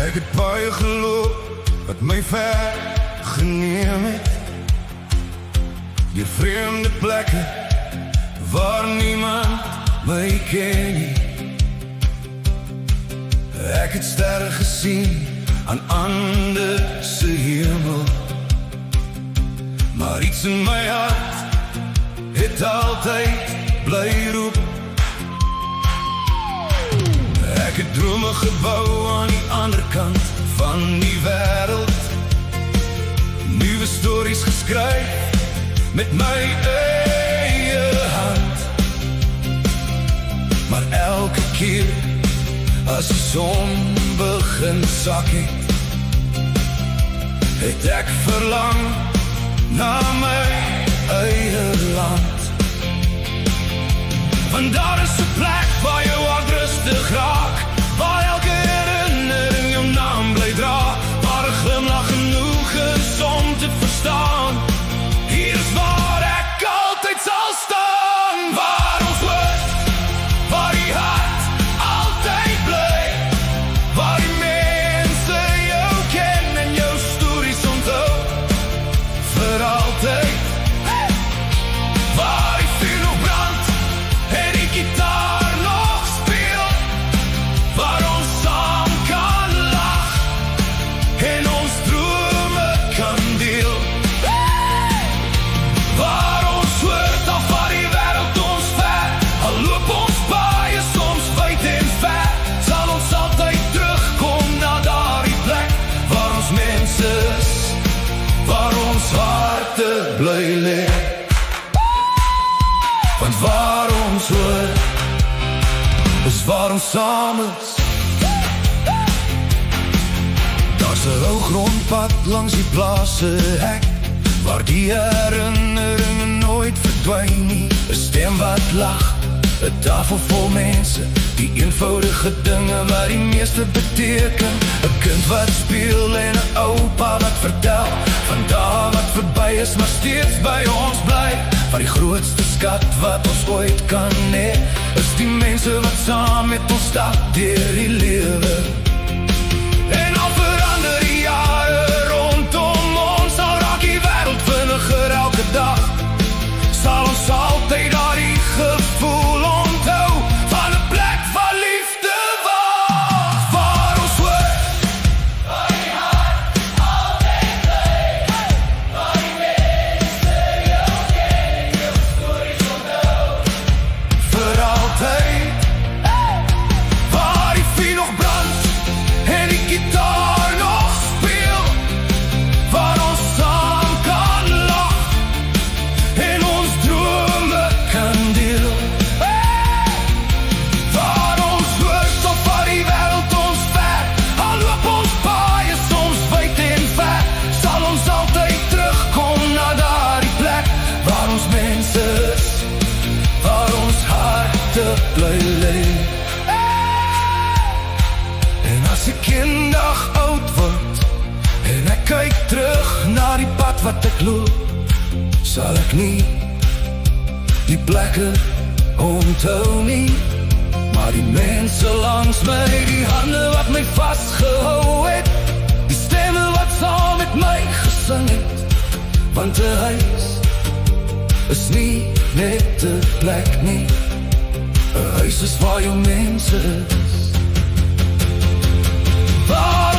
Ek het baie geloop wat my ver geneem het, deur vreemde plekke waar niemand my ken nie. Ek het sterre gesien aan ander se hemel, maar iets in my hart het altyd bly roep. Ek het drome gebou aan die ander kant van die wêreld, nuwe stories geskryf met my eie hand. Maar elke keer as die son begin sak het ek verlang na my eie land. Want daar is 'n plek waar jou hart rustig raak, waar elke herinnering jou naam bly dra, waar 'n glimlach genoeg is om te verstaan. Hier is waar ek altyd sal staan, waar ons hoort, waar die hart altyd bly, waar die mense jou ken en jou stories onthou vir altyd. Waar die vuur nog brand en die gitaar nog speel, waar ons saam kan lag en ons drome kan deel. Waar ons hoort of waar die wêreld ons ver, al loop ons baie soms wyd en ver, sal ons altyd terugkom na daardie plek waar ons mense is, waar ons harte bly lê. Want waar ons hoort is waar ons saam is. Daar's 'n ou grondpad langs die plase hek, waar die herinneringe nooit verdwyn nie. 'n stem wat lag, 'n tafel vol mense, die eenvoudige dinge wat die meeste beteken. 'n kind wat speel en 'n oupa wat vertel van dae wat verby is, maar steeds by ons bly. Van die grootste skat wat ons ooit kan hê, is die mense wat saam met ons stap deur die lewe. En al verander die jare rondom ons, al raak die wêreld vinniger elke dag, sal ons altyd daardie gevoel onthou van 'n plek waar liefde was. Waar ons hoort, waar die hart altyd bly, waar die mense jou ken en jou stories onthou vir altyd. Waar die vuur nog brand en die gitaar nog speel, waar ons saam kan lag en ons drome kan deel. Waar ons hoort of waar die wêreld ons ver, al loop ons baie soms wyd en ver, sal ons altyd terugkom na daardie plek waar ons mense is, waar ons harte bly lê. En as ek eendag oud word en ek kyk terug na die pad wat ek loop, sal ek nie die plekke onthou nie, maar die mense langs my, die hande wat my vasgehou het, die stemme wat saam met my gesing het. Want 'n huis is nie net 'n plek nie, 'n huis is waar jou mense is. Waar